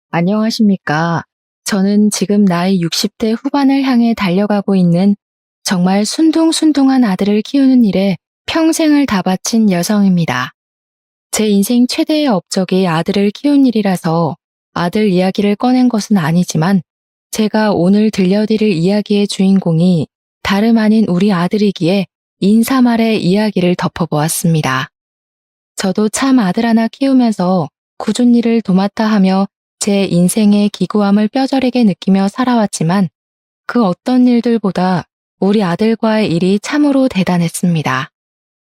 안녕하십니까. 저는 지금 나이 60대 후반을 향해 달려가고 있는 정말 순둥순둥한 아들을 키우는 일에 평생을 다 바친 여성입니다. 제 인생 최대의 업적이 아들을 키운 일이라서 아들 이야기를 꺼낸 것은 아니지만 제가 오늘 들려드릴 이야기의 주인공이 다름 아닌 우리 아들이기에 인사말의 이야기를 덮어보았습니다. 저도 참 아들 하나 키우면서 굳은 일을 도맡아 하며 제 인생의 기구함을 뼈저리게 느끼며 살아왔지만 그 어떤 일들보다 우리 아들과의 일이 참으로 대단했습니다.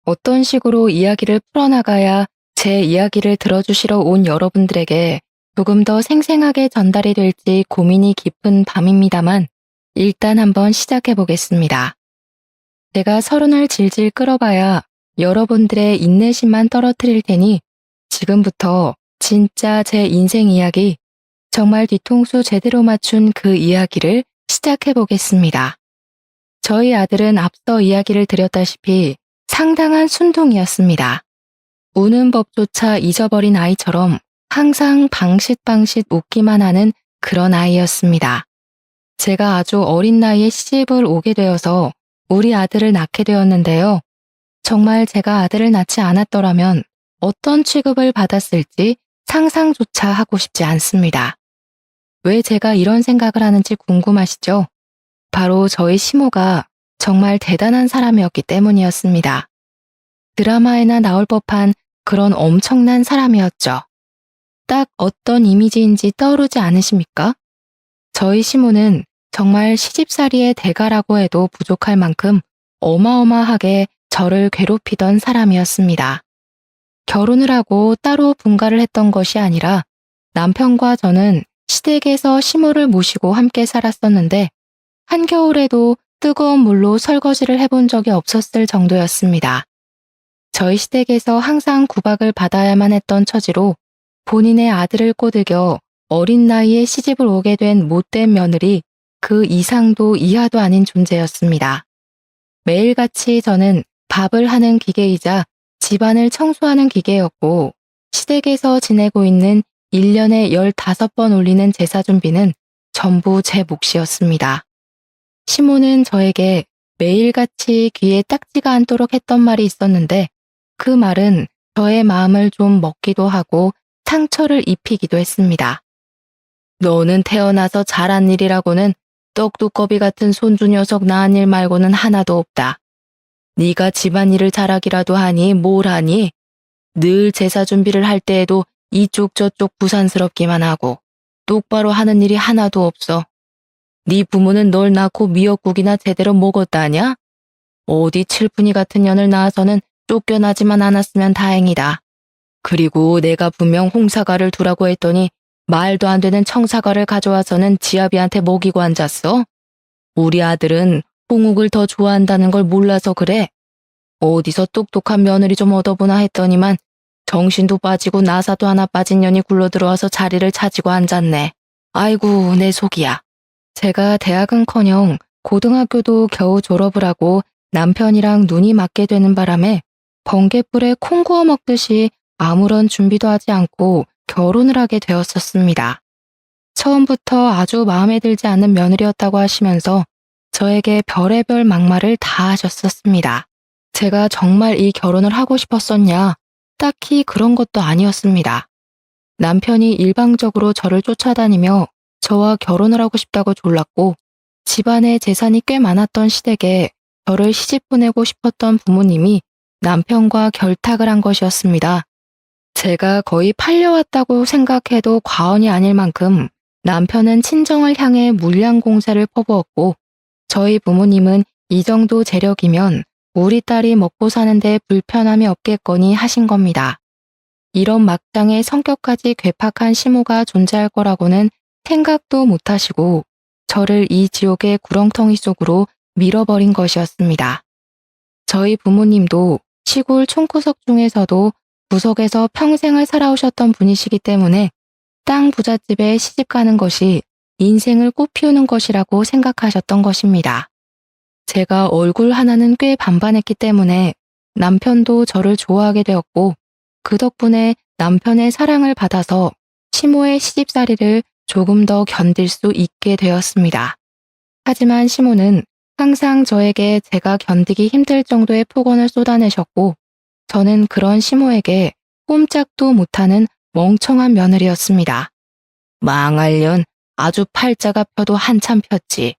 어떤 식으로 이야기를 풀어나가야 제 이야기를 들어주시러 온 여러분들에게 조금 더 생생하게 전달이 될지 고민이 깊은 밤입니다만 일단 한번 시작해 보겠습니다. 제가 서른을 질질 끌어봐야 여러분들의 인내심만 떨어뜨릴 테니 지금부터 진짜 제 인생 이야기, 정말 뒤통수 제대로 맞춘 그 이야기를 시작해 보겠습니다. 저희 아들은 앞서 이야기를 드렸다시피 상당한 순둥이였습니다. 우는 법조차 잊어버린 아이처럼 항상 방싯방싯 웃기만 하는 그런 아이였습니다. 제가 아주 어린 나이에 시집을 오게 되어서 우리 아들을 낳게 되었는데요. 정말 제가 아들을 낳지 않았더라면 어떤 취급을 받았을지 상상조차 하고 싶지 않습니다. 왜 제가 이런 생각을 하는지 궁금하시죠? 바로 저희 시모가 정말 대단한 사람이었기 때문이었습니다. 드라마에나 나올 법한 그런 엄청난 사람이었죠. 딱 어떤 이미지인지 떠오르지 않으십니까? 저희 시모는 정말 시집살이의 대가라고 해도 부족할 만큼 어마어마하게 저를 괴롭히던 사람이었습니다. 결혼을 하고 따로 분가를 했던 것이 아니라 남편과 저는 시댁에서 시모를 모시고 함께 살았었는데 한겨울에도 뜨거운 물로 설거지를 해본 적이 없었을 정도였습니다. 저희 시댁에서 항상 구박을 받아야만 했던 처지로 본인의 아들을 꼬드겨 어린 나이에 시집을 오게 된 못된 며느리 그 이상도 이하도 아닌 존재였습니다. 매일같이 저는 밥을 하는 기계이자 집안을 청소하는 기계였고 시댁에서 지내고 있는 1년에 15번 올리는 제사 준비는 전부 제 몫이었습니다. 시모는 저에게 매일같이 귀에 딱지가 않도록 했던 말이 있었는데 그 말은 저의 마음을 좀 먹기도 하고 상처를 입히기도 했습니다. 너는 태어나서 잘한 일이라고는 떡두꺼비 같은 손주 녀석 낳은 일 말고는 하나도 없다. 네가 집안일을 잘하기라도 하니 뭘 하니? 늘 제사 준비를 할 때에도 이쪽 저쪽 부산스럽기만 하고 똑바로 하는 일이 하나도 없어. 네 부모는 널 낳고 미역국이나 제대로 먹었다냐? 어디 칠푼이 같은 년을 낳아서는 쫓겨나지만 않았으면 다행이다. 그리고 내가 분명 홍사과를 두라고 했더니 말도 안 되는 청사과를 가져와서는 지아비한테 먹이고 앉았어? 우리 아들은 홍욱을 더 좋아한다는 걸 몰라서 그래. 어디서 똑똑한 며느리 좀 얻어보나 했더니만 정신도 빠지고 나사도 하나 빠진 년이 굴러들어와서 자리를 차지고 앉았네. 아이고 내 속이야. 제가 대학은커녕 고등학교도 겨우 졸업을 하고 남편이랑 눈이 맞게 되는 바람에 번갯불에 콩 구워 먹듯이 아무런 준비도 하지 않고 결혼을 하게 되었었습니다. 처음부터 아주 마음에 들지 않는 며느리였다고 하시면서 저에게 별의별 막말을 다 하셨었습니다. 제가 정말 이 결혼을 하고 싶었었냐? 딱히 그런 것도 아니었습니다. 남편이 일방적으로 저를 쫓아다니며 저와 결혼을 하고 싶다고 졸랐고 집안에 재산이 꽤 많았던 시댁에 저를 시집 보내고 싶었던 부모님이 남편과 결탁을 한 것이었습니다. 제가 거의 팔려왔다고 생각해도 과언이 아닐 만큼 남편은 친정을 향해 물량 공세를 퍼부었고 저희 부모님은 이 정도 재력이면 우리 딸이 먹고 사는데 불편함이 없겠거니 하신 겁니다. 이런 막장의 성격까지 괴팍한 시모가 존재할 거라고는 생각도 못하시고 저를 이 지옥의 구렁텅이 속으로 밀어버린 것이었습니다. 저희 부모님도 시골 촌구석 중에서도 구석에서 평생을 살아오셨던 분이시기 때문에 땅 부잣집에 시집가는 것이 인생을 꽃피우는 것이라고 생각하셨던 것입니다. 제가 얼굴 하나는 꽤 반반했기 때문에 남편도 저를 좋아하게 되었고 그 덕분에 남편의 사랑을 받아서 시모의 시집살이를 조금 더 견딜 수 있게 되었습니다. 하지만 시모는 항상 저에게 제가 견디기 힘들 정도의 폭언을 쏟아내셨고, 저는 그런 시모에게 꼼짝도 못하는 멍청한 며느리였습니다. 망할년, 아주 팔자가 펴도 한참 폈지.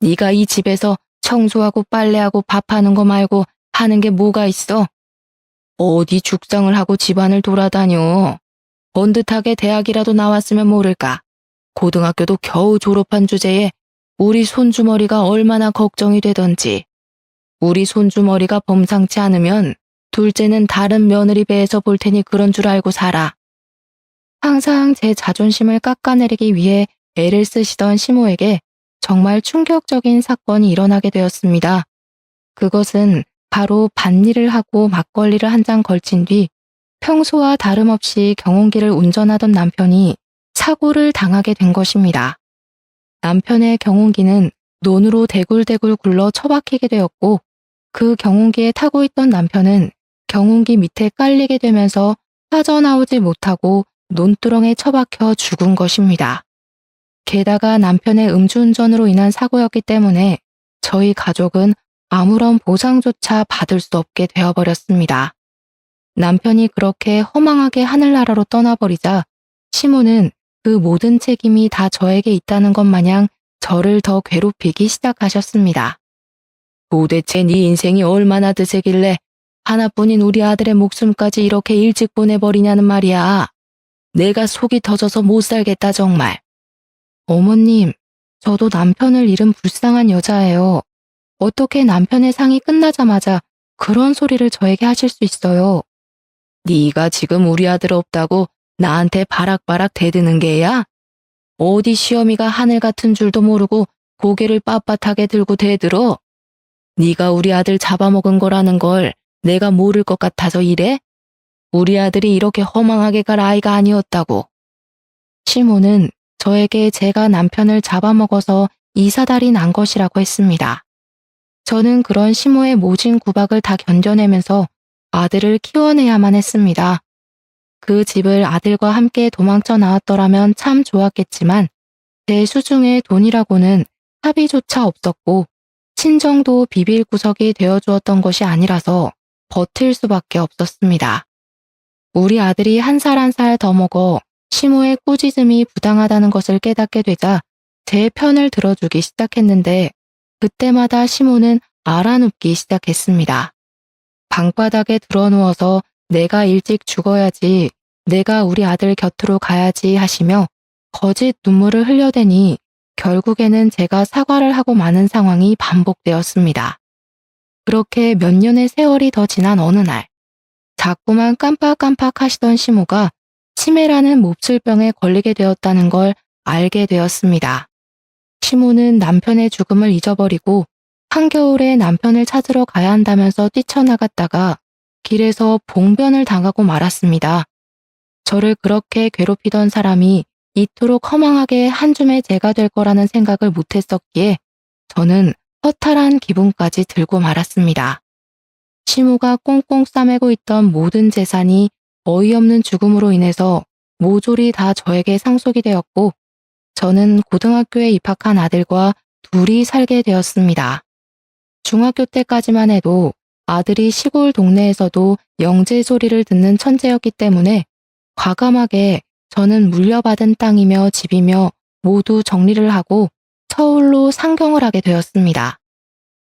네가 이 집에서 청소하고 빨래하고 밥하는 거 말고 하는 게 뭐가 있어? 어디 죽상을 하고 집안을 돌아다녀. 번듯하게 대학이라도 나왔으면 모를까. 고등학교도 겨우 졸업한 주제에 우리 손주머리가 얼마나 걱정이 되던지. 우리 손주머리가 범상치 않으면 둘째는 다른 며느리 배에서 볼 테니 그런 줄 알고 살아. 항상 제 자존심을 깎아내리기 위해 애를 쓰시던 시모에게 정말 충격적인 사건이 일어나게 되었습니다. 그것은 바로 밭일을 하고 막걸리를 한 잔 걸친 뒤 평소와 다름없이 경운기를 운전하던 남편이 사고를 당하게 된 것입니다. 남편의 경운기는 논으로 대굴대굴 굴러 처박히게 되었고, 그 경운기에 타고 있던 남편은 경운기 밑에 깔리게 되면서 빠져나오지 못하고 논두렁에 처박혀 죽은 것입니다. 게다가 남편의 음주운전으로 인한 사고였기 때문에 저희 가족은 아무런 보상조차 받을 수 없게 되어버렸습니다. 남편이 그렇게 허망하게 하늘나라로 떠나버리자 시모는 그 모든 책임이 다 저에게 있다는 것 마냥 저를 더 괴롭히기 시작하셨습니다. 도대체 네 인생이 얼마나 드세길래 하나뿐인 우리 아들의 목숨까지 이렇게 일찍 보내버리냐는 말이야. 내가 속이 터져서 못 살겠다 정말. 어머님, 저도 남편을 잃은 불쌍한 여자예요. 어떻게 남편의 상이 끝나자마자 그런 소리를 저에게 하실 수 있어요? 네가 지금 우리 아들 없다고 나한테 바락바락 대드는 게야? 어디 시어미가 하늘 같은 줄도 모르고 고개를 빳빳하게 들고 대들어? 네가 우리 아들 잡아먹은 거라는 걸 내가 모를 것 같아서 이래? 우리 아들이 이렇게 허망하게 갈 아이가 아니었다고. 시모는 저에게 제가 남편을 잡아먹어서 이사달이 난 것이라고 했습니다. 저는 그런 시모의 모진 구박을 다 견뎌내면서 아들을 키워내야만 했습니다. 그 집을 아들과 함께 도망쳐 나왔더라면 참 좋았겠지만 제 수중에 돈이라고는 합의조차 없었고 친정도 비빌 구석이 되어주었던 것이 아니라서 버틸 수밖에 없었습니다. 우리 아들이 한 살 한 살 더 먹어 시모의 꾸짖음이 부당하다는 것을 깨닫게 되자 제 편을 들어주기 시작했는데 그때마다 시모는 알아눕기 시작했습니다. 방바닥에 드러누워서 내가 일찍 죽어야지, 내가 우리 아들 곁으로 가야지 하시며 거짓 눈물을 흘려대니 결국에는 제가 사과를 하고 마는 상황이 반복되었습니다. 그렇게 몇 년의 세월이 더 지난 어느 날, 자꾸만 깜빡깜빡 하시던 시모가 치매라는 몹쓸병에 걸리게 되었다는 걸 알게 되었습니다. 시모는 남편의 죽음을 잊어버리고 한겨울에 남편을 찾으러 가야 한다면서 뛰쳐나갔다가 길에서 봉변을 당하고 말았습니다. 저를 그렇게 괴롭히던 사람이 이토록 허망하게 한 줌의 죄가 될 거라는 생각을 못했었기에 저는 허탈한 기분까지 들고 말았습니다. 시모가 꽁꽁 싸매고 있던 모든 재산이 어이없는 죽음으로 인해서 모조리 다 저에게 상속이 되었고 저는 고등학교에 입학한 아들과 둘이 살게 되었습니다. 중학교 때까지만 해도 아들이 시골 동네에서도 영재 소리를 듣는 천재였기 때문에 과감하게 저는 물려받은 땅이며 집이며 모두 정리를 하고 서울로 상경을 하게 되었습니다.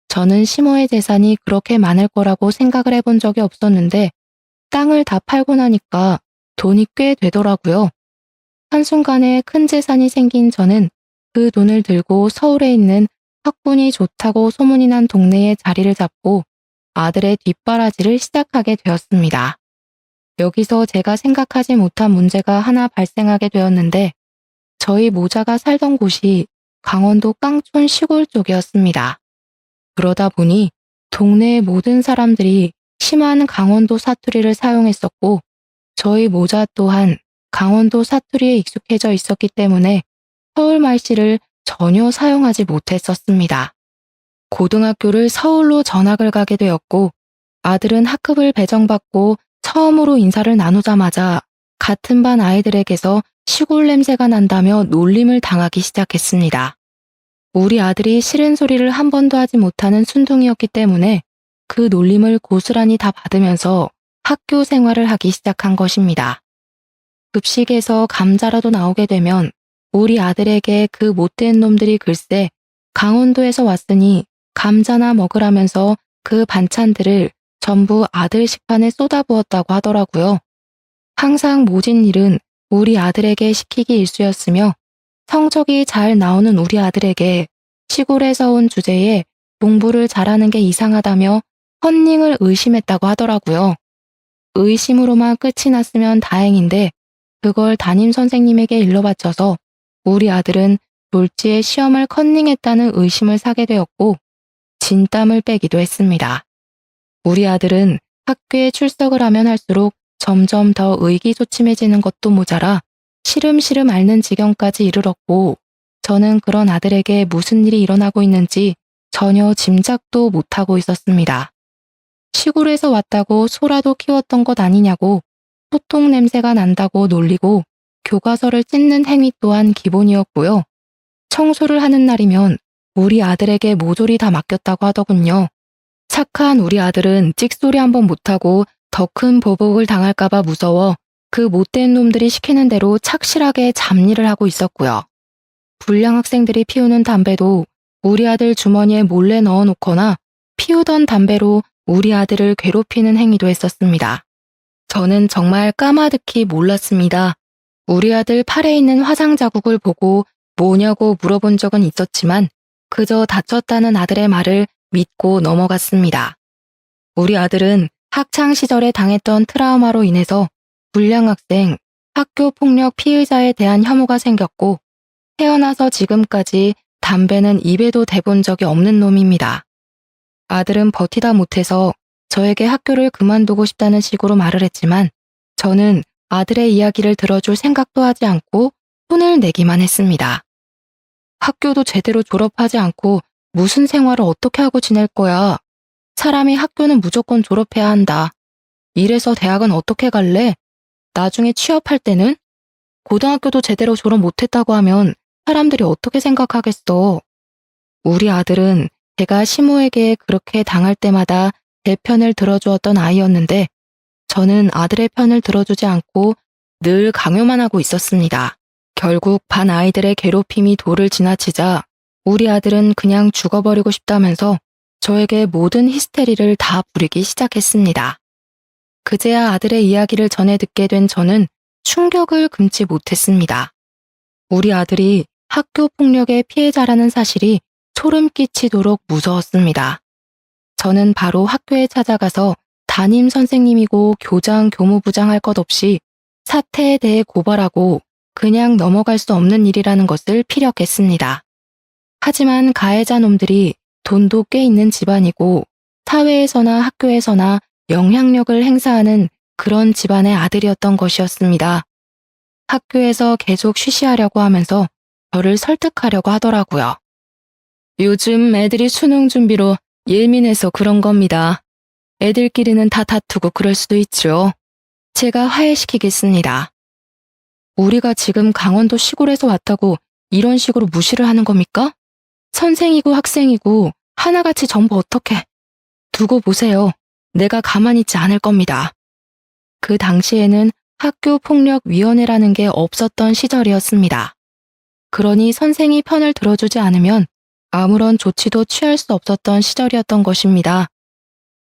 저는 시모의 재산이 그렇게 많을 거라고 생각을 해본 적이 없었는데 땅을 다 팔고 나니까 돈이 꽤 되더라고요. 한순간에 큰 재산이 생긴 저는 그 돈을 들고 서울에 있는 학군이 좋다고 소문이 난 동네에 자리를 잡고 아들의 뒷바라지를 시작하게 되었습니다. 여기서 제가 생각하지 못한 문제가 하나 발생하게 되었는데 저희 모자가 살던 곳이 강원도 깡촌 시골 쪽이었습니다. 그러다 보니 동네의 모든 사람들이 심한 강원도 사투리를 사용했었고 저희 모자 또한 강원도 사투리에 익숙해져 있었기 때문에 서울 말씨를 전혀 사용하지 못했었습니다. 고등학교를 서울로 전학을 가게 되었고 아들은 학급을 배정받고 처음으로 인사를 나누자마자 같은 반 아이들에게서 시골 냄새가 난다며 놀림을 당하기 시작했습니다. 우리 아들이 싫은 소리를 한 번도 하지 못하는 순둥이였기 때문에 그 놀림을 고스란히 다 받으면서 학교 생활을 하기 시작한 것입니다. 급식에서 감자라도 나오게 되면 우리 아들에게 그 못된 놈들이 글쎄 강원도에서 왔으니 감자나 먹으라면서 그 반찬들을 전부 아들 식판에 쏟아부었다고 하더라고요. 항상 모진 일은 우리 아들에게 시키기 일쑤였으며 성적이 잘 나오는 우리 아들에게 시골에서 온 주제에 공부를 잘하는 게 이상하다며 컨닝을 의심했다고 하더라고요. 의심으로만 끝이 났으면 다행인데 그걸 담임 선생님에게 일러바쳐서 우리 아들은 졸지에 시험을 컨닝했다는 의심을 사게 되었고 진땀을 빼기도 했습니다. 우리 아들은 학교에 출석을 하면 할수록 점점 더 의기소침해지는 것도 모자라 시름시름 앓는 지경까지 이르렀고 저는 그런 아들에게 무슨 일이 일어나고 있는지 전혀 짐작도 못하고 있었습니다. 시골에서 왔다고 소라도 키웠던 것 아니냐고 소똥 냄새가 난다고 놀리고 교과서를 찢는 행위 또한 기본이었고요. 청소를 하는 날이면 우리 아들에게 모조리 다 맡겼다고 하더군요. 착한 우리 아들은 찍소리 한번 못하고 더 큰 보복을 당할까봐 무서워 그 못된 놈들이 시키는 대로 착실하게 잡일을 하고 있었고요. 불량 학생들이 피우는 담배도 우리 아들 주머니에 몰래 넣어놓거나 피우던 담배로 우리 아들을 괴롭히는 행위도 했었습니다. 저는 정말 까마득히 몰랐습니다. 우리 아들 팔에 있는 화상 자국을 보고 뭐냐고 물어본 적은 있었지만 그저 다쳤다는 아들의 말을 믿고 넘어갔습니다. 우리 아들은 학창 시절에 당했던 트라우마로 인해서 불량 학생, 학교 폭력 피의자에 대한 혐오가 생겼고 태어나서 지금까지 담배는 입에도 대본 적이 없는 놈입니다. 아들은 버티다 못해서 저에게 학교를 그만두고 싶다는 식으로 말을 했지만 저는 아들의 이야기를 들어줄 생각도 하지 않고 손을 내기만 했습니다. 학교도 제대로 졸업하지 않고 무슨 생활을 어떻게 하고 지낼 거야. 사람이 학교는 무조건 졸업해야 한다. 이래서 대학은 어떻게 갈래? 나중에 취업할 때는? 고등학교도 제대로 졸업 못했다고 하면 사람들이 어떻게 생각하겠어. 우리 아들은 제가 시모에게 그렇게 당할 때마다 제 편을 들어주었던 아이였는데 저는 아들의 편을 들어주지 않고 늘 강요만 하고 있었습니다. 결국 반 아이들의 괴롭힘이 도를 지나치자 우리 아들은 그냥 죽어버리고 싶다면서 저에게 모든 히스테리를 다 부리기 시작했습니다. 그제야 아들의 이야기를 전해 듣게 된 저는 충격을 금치 못했습니다. 우리 아들이 학교 폭력의 피해자라는 사실이 소름 끼치도록 무서웠습니다. 저는 바로 학교에 찾아가서 담임 선생님이고 교장, 교무부장 할 것 없이 사태에 대해 고발하고 그냥 넘어갈 수 없는 일이라는 것을 피력했습니다. 하지만 가해자 놈들이 돈도 꽤 있는 집안이고 사회에서나 학교에서나 영향력을 행사하는 그런 집안의 아들이었던 것이었습니다. 학교에서 계속 쉬쉬하려고 하면서 저를 설득하려고 하더라고요. 요즘 애들이 수능 준비로 예민해서 그런 겁니다. 애들끼리는 다 다투고 그럴 수도 있죠. 제가 화해시키겠습니다. 우리가 지금 강원도 시골에서 왔다고 이런 식으로 무시를 하는 겁니까? 선생이고 학생이고 하나같이 전부 어떻게. 두고 보세요. 내가 가만히 있지 않을 겁니다. 그 당시에는 학교폭력위원회라는 게 없었던 시절이었습니다. 그러니 선생이 편을 들어주지 않으면 아무런 조치도 취할 수 없었던 시절이었던 것입니다.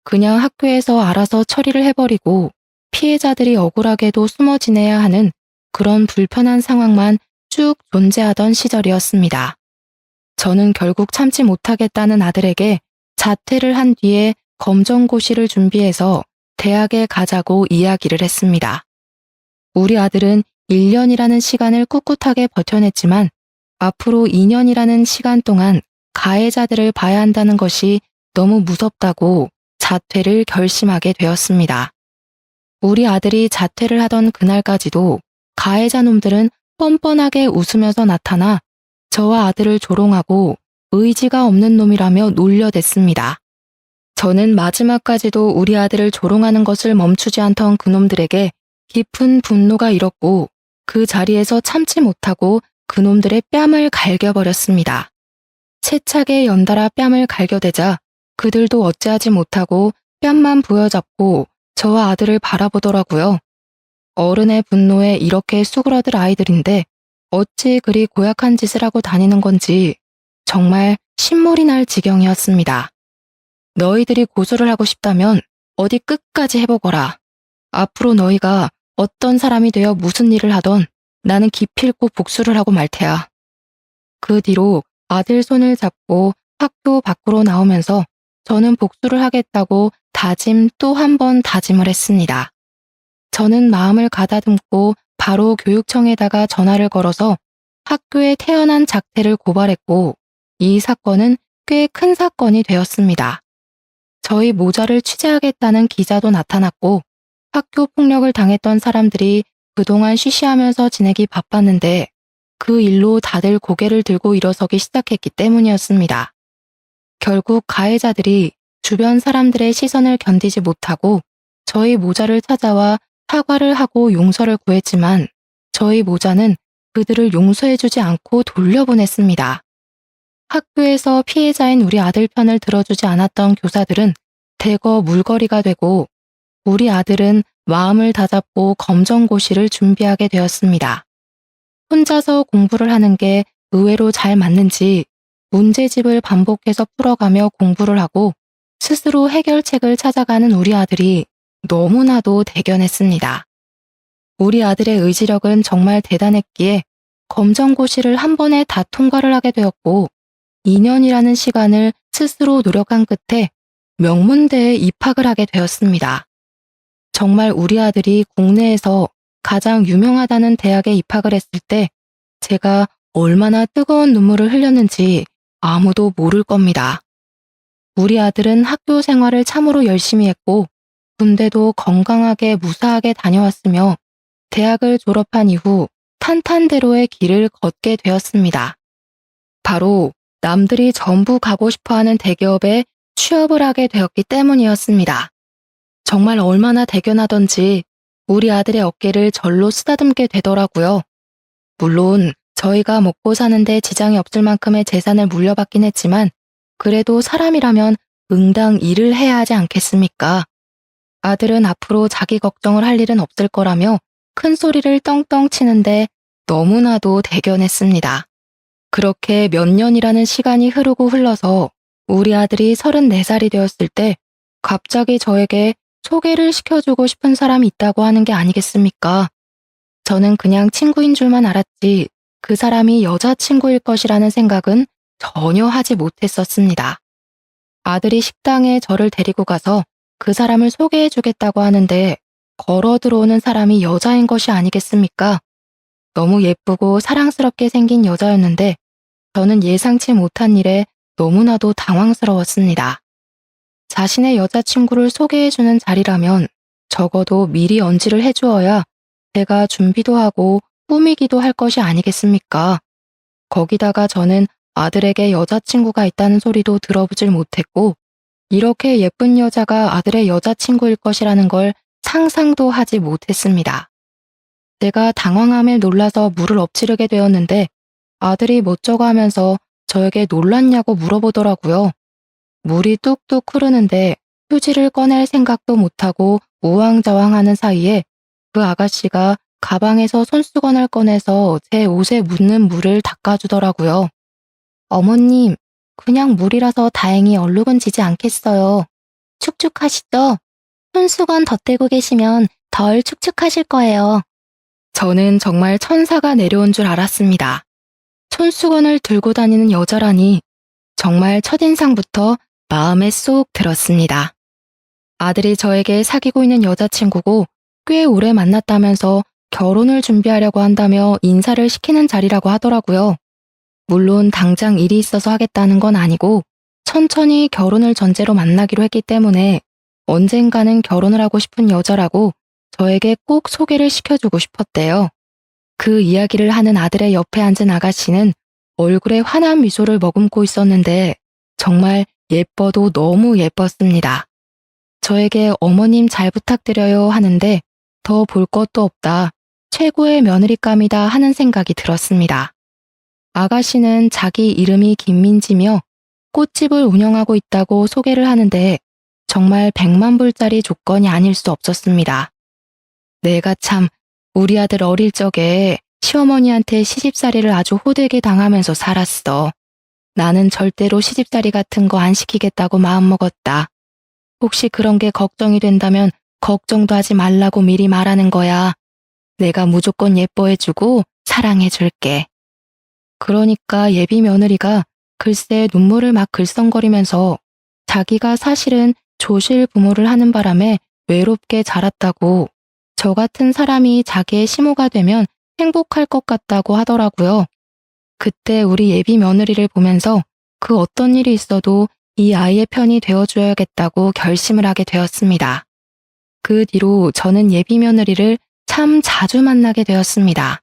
그냥 학교에서 알아서 처리를 해버리고 피해자들이 억울하게도 숨어 지내야 하는 그런 불편한 상황만 쭉 존재하던 시절이었습니다. 저는 결국 참지 못하겠다는 아들에게 자퇴를 한 뒤에 검정고시를 준비해서 대학에 가자고 이야기를 했습니다. 우리 아들은 1년이라는 시간을 꿋꿋하게 버텨냈지만 앞으로 2년이라는 시간 동안 가해자들을 봐야 한다는 것이 너무 무섭다고 자퇴를 결심하게 되었습니다. 우리 아들이 자퇴를 하던 그날까지도 가해자 놈들은 뻔뻔하게 웃으면서 나타나 저와 아들을 조롱하고 의지가 없는 놈이라며 놀려댔습니다. 저는 마지막까지도 우리 아들을 조롱하는 것을 멈추지 않던 그놈들에게 깊은 분노가 일었고 그 자리에서 참지 못하고 그놈들의 뺨을 갈겨버렸습니다. 세차게 연달아 뺨을 갈겨대자 그들도 어찌하지 못하고 뺨만 부여잡고 저와 아들을 바라보더라고요. 어른의 분노에 이렇게 수그러들 아이들인데 어찌 그리 고약한 짓을 하고 다니는 건지 정말 신물이 날 지경이었습니다. 너희들이 고소를 하고 싶다면 어디 끝까지 해보거라. 앞으로 너희가 어떤 사람이 되어 무슨 일을 하던 나는 기필코 복수를 하고 말 테야. 그 뒤로 아들 손을 잡고 학교 밖으로 나오면서 저는 복수를 하겠다고 다짐 또 한 번 다짐을 했습니다. 저는 마음을 가다듬고 바로 교육청에다가 전화를 걸어서 학교에 태어난 작태를 고발했고 이 사건은 꽤 큰 사건이 되었습니다. 저희 모자를 취재하겠다는 기자도 나타났고 학교 폭력을 당했던 사람들이 그동안 쉬쉬하면서 지내기 바빴는데 그 일로 다들 고개를 들고 일어서기 시작했기 때문이었습니다. 결국 가해자들이 주변 사람들의 시선을 견디지 못하고 저희 모자를 찾아와 사과를 하고 용서를 구했지만 저희 모자는 그들을 용서해주지 않고 돌려보냈습니다. 학교에서 피해자인 우리 아들 편을 들어주지 않았던 교사들은 대거 물거리가 되고 우리 아들은 마음을 다잡고 검정고시를 준비하게 되었습니다. 혼자서 공부를 하는 게 의외로 잘 맞는지 문제집을 반복해서 풀어가며 공부를 하고 스스로 해결책을 찾아가는 우리 아들이 너무나도 대견했습니다. 우리 아들의 의지력은 정말 대단했기에 검정고시를 한 번에 다 통과를 하게 되었고 2년이라는 시간을 스스로 노력한 끝에 명문대에 입학을 하게 되었습니다. 정말 우리 아들이 국내에서 가장 유명하다는 대학에 입학을 했을 때 제가 얼마나 뜨거운 눈물을 흘렸는지 아무도 모를 겁니다. 우리 아들은 학교 생활을 참으로 열심히 했고 군대도 건강하게 무사하게 다녀왔으며 대학을 졸업한 이후 탄탄대로의 길을 걷게 되었습니다. 바로 남들이 전부 가고 싶어하는 대기업에 취업을 하게 되었기 때문이었습니다. 정말 얼마나 대견하던지 우리 아들의 어깨를 절로 쓰다듬게 되더라고요. 물론 저희가 먹고 사는데 지장이 없을 만큼의 재산을 물려받긴 했지만 그래도 사람이라면 응당 일을 해야 하지 않겠습니까? 아들은 앞으로 자기 걱정을 할 일은 없을 거라며 큰 소리를 떵떵 치는데 너무나도 대견했습니다. 그렇게 몇 년이라는 시간이 흐르고 흘러서 우리 아들이 34살이 되었을 때 갑자기 저에게 소개를 시켜주고 싶은 사람이 있다고 하는 게 아니겠습니까? 저는 그냥 친구인 줄만 알았지 그 사람이 여자친구일 것이라는 생각은 전혀 하지 못했었습니다. 아들이 식당에 저를 데리고 가서 그 사람을 소개해 주겠다고 하는데 걸어 들어오는 사람이 여자인 것이 아니겠습니까? 너무 예쁘고 사랑스럽게 생긴 여자였는데 저는 예상치 못한 일에 너무나도 당황스러웠습니다. 자신의 여자친구를 소개해주는 자리라면 적어도 미리 언지를 해주어야 제가 준비도 하고 꾸미기도 할 것이 아니겠습니까? 거기다가 저는 아들에게 여자친구가 있다는 소리도 들어보질 못했고 이렇게 예쁜 여자가 아들의 여자친구일 것이라는 걸 상상도 하지 못했습니다. 제가 당황함에 놀라서 물을 엎지르게 되었는데 아들이 멋쩍어 하면서 저에게 놀랐냐고 물어보더라고요. 물이 뚝뚝 흐르는데 휴지를 꺼낼 생각도 못하고 우왕좌왕하는 사이에 그 아가씨가 가방에서 손수건을 꺼내서 제 옷에 묻는 물을 닦아주더라고요. 어머님, 그냥 물이라서 다행히 얼룩은 지지 않겠어요. 축축하시죠? 손수건 덧대고 계시면 덜 축축하실 거예요. 저는 정말 천사가 내려온 줄 알았습니다. 손수건을 들고 다니는 여자라니 정말 첫인상부터 마음에 쏙 들었습니다. 아들이 저에게 사귀고 있는 여자친구고 꽤 오래 만났다면서 결혼을 준비하려고 한다며 인사를 시키는 자리라고 하더라고요. 물론 당장 일이 있어서 하겠다는 건 아니고 천천히 결혼을 전제로 만나기로 했기 때문에 언젠가는 결혼을 하고 싶은 여자라고 저에게 꼭 소개를 시켜주고 싶었대요. 그 이야기를 하는 아들의 옆에 앉은 아가씨는 얼굴에 환한 미소를 머금고 있었는데 정말 예뻐도 너무 예뻤습니다. 저에게 어머님 잘 부탁드려요 하는데 더 볼 것도 없다. 최고의 며느리감이다 하는 생각이 들었습니다. 아가씨는 자기 이름이 김민지며 꽃집을 운영하고 있다고 소개를 하는데 정말 100만 불짜리 조건이 아닐 수 없었습니다. 내가 참 우리 아들 어릴 적에 시어머니한테 시집살이를 아주 호되게 당하면서 살았어. 나는 절대로 시집살이 같은 거 안 시키겠다고 마음먹었다. 혹시 그런 게 걱정이 된다면 걱정도 하지 말라고 미리 말하는 거야. 내가 무조건 예뻐해주고 사랑해줄게. 그러니까 예비 며느리가 글쎄 눈물을 막 글썽거리면서 자기가 사실은 조실 부모를 하는 바람에 외롭게 자랐다고 저 같은 사람이 자기의 시모가 되면 행복할 것 같다고 하더라고요. 그때 우리 예비 며느리를 보면서 그 어떤 일이 있어도 이 아이의 편이 되어줘야겠다고 결심을 하게 되었습니다. 그 뒤로 저는 예비 며느리를 참 자주 만나게 되었습니다.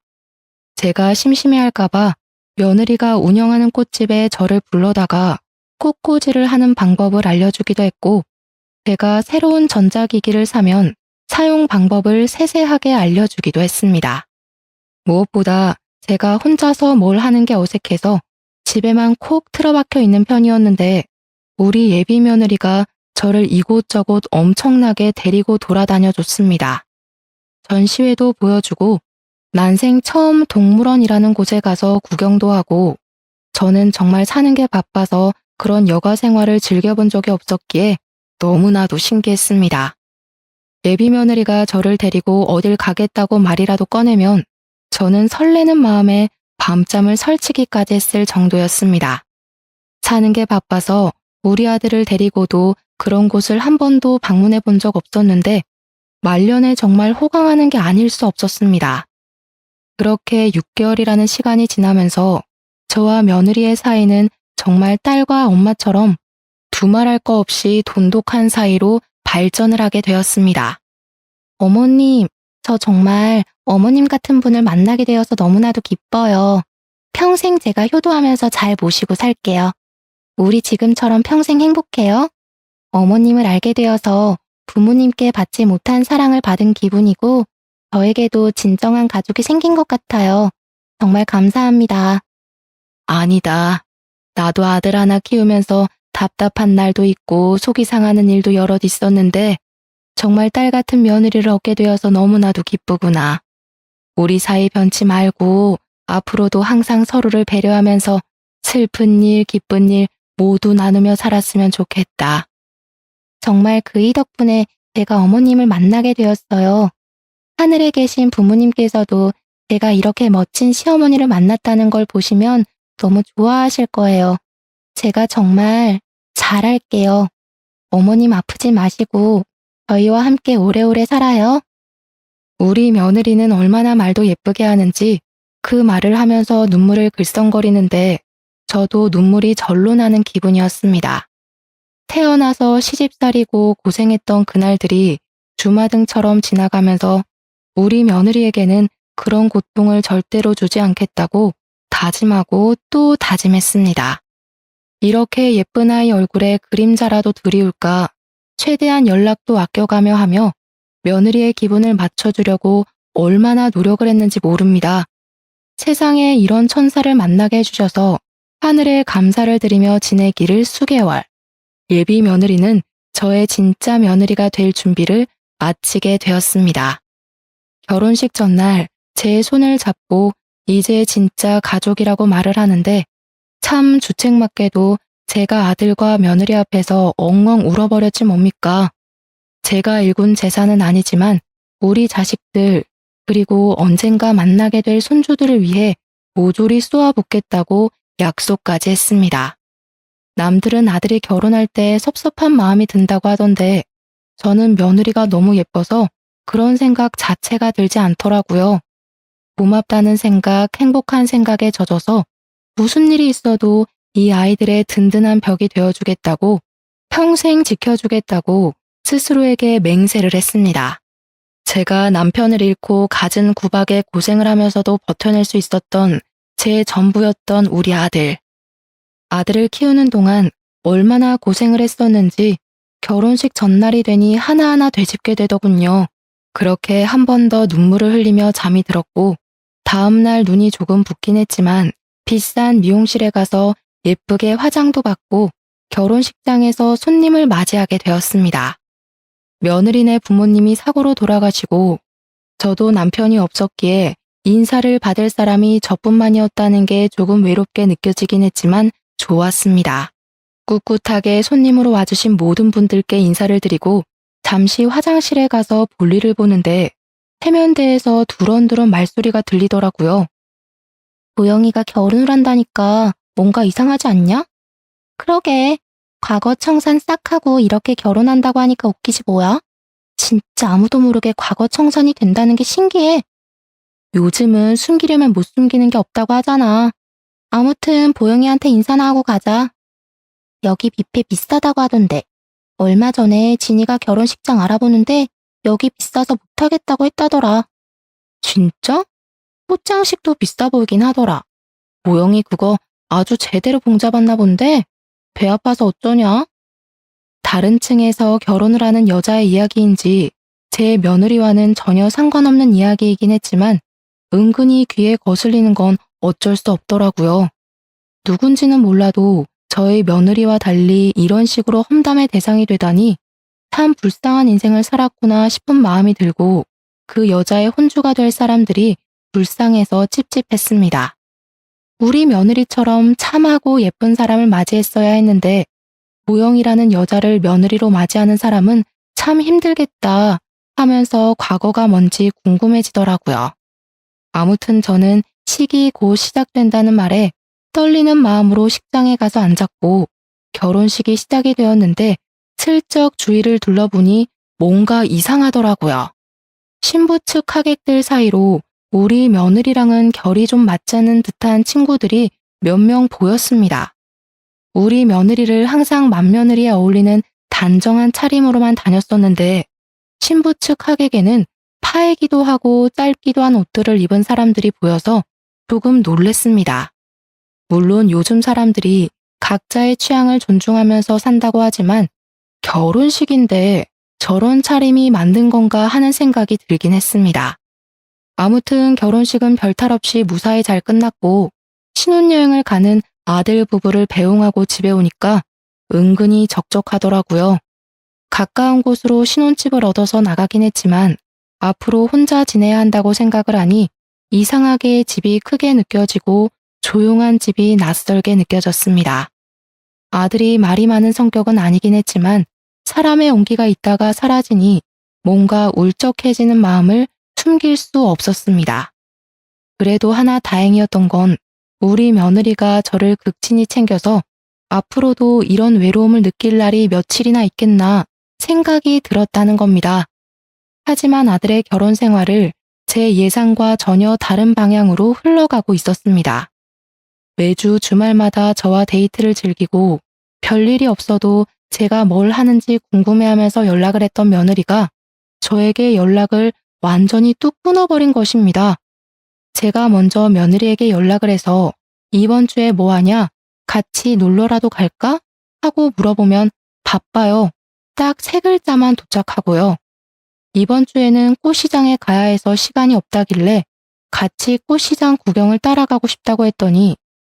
제가 심심해할까봐 며느리가 운영하는 꽃집에 저를 불러다가 꽃꽂이를 하는 방법을 알려주기도 했고, 제가 새로운 전자기기를 사면 사용 방법을 세세하게 알려주기도 했습니다. 무엇보다 제가 혼자서 뭘 하는 게 어색해서 집에만 콕 틀어박혀 있는 편이었는데 우리 예비 며느리가 저를 이곳저곳 엄청나게 데리고 돌아다녀 줬습니다. 전시회도 보여주고 난생 처음 동물원이라는 곳에 가서 구경도 하고 저는 정말 사는 게 바빠서 그런 여가 생활을 즐겨본 적이 없었기에 너무나도 신기했습니다. 예비 며느리가 저를 데리고 어딜 가겠다고 말이라도 꺼내면 저는 설레는 마음에 밤잠을 설치기까지 했을 정도였습니다. 사는 게 바빠서 우리 아들을 데리고도 그런 곳을 한 번도 방문해 본 적 없었는데 말년에 정말 호강하는 게 아닐 수 없었습니다. 그렇게 6개월이라는 시간이 지나면서 저와 며느리의 사이는 정말 딸과 엄마처럼 두말할 거 없이 돈독한 사이로 발전을 하게 되었습니다. 어머님, 저 정말 어머님 같은 분을 만나게 되어서 너무나도 기뻐요. 평생 제가 효도하면서 잘 모시고 살게요. 우리 지금처럼 평생 행복해요. 어머님을 알게 되어서 부모님께 받지 못한 사랑을 받은 기분이고 저에게도 진정한 가족이 생긴 것 같아요. 정말 감사합니다. 아니다. 나도 아들 하나 키우면서 답답한 날도 있고 속이 상하는 일도 여럿 있었는데 정말 딸 같은 며느리를 얻게 되어서 너무나도 기쁘구나. 우리 사이 변치 말고 앞으로도 항상 서로를 배려하면서 슬픈 일, 기쁜 일 모두 나누며 살았으면 좋겠다. 정말 그이 덕분에 제가 어머님을 만나게 되었어요. 하늘에 계신 부모님께서도 제가 이렇게 멋진 시어머니를 만났다는 걸 보시면 너무 좋아하실 거예요. 제가 정말 잘할게요. 어머님 아프지 마시고 저희와 함께 오래오래 살아요. 우리 며느리는 얼마나 말도 예쁘게 하는지 그 말을 하면서 눈물을 글썽거리는데 저도 눈물이 절로 나는 기분이었습니다. 태어나서 시집살이고 고생했던 그날들이 주마등처럼 지나가면서 우리 며느리에게는 그런 고통을 절대로 주지 않겠다고 다짐하고 또 다짐했습니다. 이렇게 예쁜 아이 얼굴에 그림자라도 드리울까 최대한 연락도 아껴가며 하며 며느리의 기분을 맞춰주려고 얼마나 노력을 했는지 모릅니다. 세상에 이런 천사를 만나게 해주셔서 하늘에 감사를 드리며 지내기를 수개월. 예비 며느리는 저의 진짜 며느리가 될 준비를 마치게 되었습니다. 결혼식 전날 제 손을 잡고 이제 진짜 가족이라고 말을 하는데 참 주책맞게도 제가 아들과 며느리 앞에서 엉엉 울어버렸지 뭡니까. 제가 일군 재산은 아니지만 우리 자식들 그리고 언젠가 만나게 될 손주들을 위해 모조리 쏘아붓겠다고 약속까지 했습니다. 남들은 아들이 결혼할 때 섭섭한 마음이 든다고 하던데 저는 며느리가 너무 예뻐서 그런 생각 자체가 들지 않더라고요. 고맙다는 생각, 행복한 생각에 젖어서 무슨 일이 있어도 이 아이들의 든든한 벽이 되어주겠다고 평생 지켜주겠다고 스스로에게 맹세를 했습니다. 제가 남편을 잃고 갖은 구박에 고생을 하면서도 버텨낼 수 있었던 제 전부였던 우리 아들. 아들을 키우는 동안 얼마나 고생을 했었는지 결혼식 전날이 되니 하나하나 되짚게 되더군요. 그렇게 한 번 더 눈물을 흘리며 잠이 들었고 다음날 눈이 조금 붓긴 했지만 비싼 미용실에 가서 예쁘게 화장도 받고 결혼식장에서 손님을 맞이하게 되었습니다. 며느리네 부모님이 사고로 돌아가시고 저도 남편이 없었기에 인사를 받을 사람이 저뿐만이었다는 게 조금 외롭게 느껴지긴 했지만 좋았습니다. 꿋꿋하게 손님으로 와주신 모든 분들께 인사를 드리고 잠시 화장실에 가서 볼일을 보는데 세면대에서 두런두런 말소리가 들리더라고요. 보영이가 결혼을 한다니까 뭔가 이상하지 않냐? 그러게. 과거 청산 싹 하고 이렇게 결혼한다고 하니까 웃기지 뭐야? 진짜 아무도 모르게 과거 청산이 된다는 게 신기해. 요즘은 숨기려면 못 숨기는 게 없다고 하잖아. 아무튼 보영이한테 인사나 하고 가자. 여기 뷔페 비싸다고 하던데. 얼마 전에 진이가 결혼식장 알아보는데 여기 비싸서 못하겠다고 했다더라. 진짜? 포장식도 비싸 보이긴 하더라. 보영이 그거 아주 제대로 봉잡았나 본데 배 아파서 어쩌냐? 다른 층에서 결혼을 하는 여자의 이야기인지 제 며느리와는 전혀 상관없는 이야기이긴 했지만 은근히 귀에 거슬리는 건 어쩔 수 없더라고요. 누군지는 몰라도 저희 며느리와 달리 이런 식으로 험담의 대상이 되다니 참 불쌍한 인생을 살았구나 싶은 마음이 들고 그 여자의 혼주가 될 사람들이 불쌍해서 찝찝했습니다. 우리 며느리처럼 참하고 예쁜 사람을 맞이했어야 했는데 보영이라는 여자를 며느리로 맞이하는 사람은 참 힘들겠다 하면서 과거가 뭔지 궁금해지더라고요. 아무튼 저는 식이 곧 시작된다는 말에 떨리는 마음으로 식장에 가서 앉았고 결혼식이 시작이 되었는데 슬쩍 주위를 둘러보니 뭔가 이상하더라고요. 신부 측 하객들 사이로 우리 며느리랑은 결이 좀 맞지 않는 듯한 친구들이 몇 명 보였습니다. 우리 며느리를 항상 맏며느리에 어울리는 단정한 차림으로만 다녔었는데 신부 측 하객에는 파이기도 하고 짧기도 한 옷들을 입은 사람들이 보여서 조금 놀랬습니다. 물론 요즘 사람들이 각자의 취향을 존중하면서 산다고 하지만 결혼식인데 저런 차림이 맞는 건가 하는 생각이 들긴 했습니다. 아무튼 결혼식은 별탈 없이 무사히 잘 끝났고 신혼여행을 가는 아들 부부를 배웅하고 집에 오니까 은근히 적적하더라고요. 가까운 곳으로 신혼집을 얻어서 나가긴 했지만 앞으로 혼자 지내야 한다고 생각을 하니 이상하게 집이 크게 느껴지고 조용한 집이 낯설게 느껴졌습니다. 아들이 말이 많은 성격은 아니긴 했지만 사람의 온기가 있다가 사라지니 뭔가 울적해지는 마음을 숨길 수 없었습니다. 그래도 하나 다행이었던 건 우리 며느리가 저를 극진히 챙겨서 앞으로도 이런 외로움을 느낄 날이 며칠이나 있겠나 생각이 들었다는 겁니다. 하지만 아들의 결혼 생활을 제 예상과 전혀 다른 방향으로 흘러가고 있었습니다. 매주 주말마다 저와 데이트를 즐기고 별일이 없어도 제가 뭘 하는지 궁금해하면서 연락을 했던 며느리가 저에게 연락을 완전히 뚝 끊어버린 것입니다. 제가 먼저 며느리에게 연락을 해서 이번 주에 뭐 하냐? 같이 놀러라도 갈까? 하고 물어보면 바빠요. 딱 3글자만 도착하고요. 이번 주에는 꽃시장에 가야 해서 시간이 없다길래 같이 꽃시장 구경을 따라가고 싶다고 했더니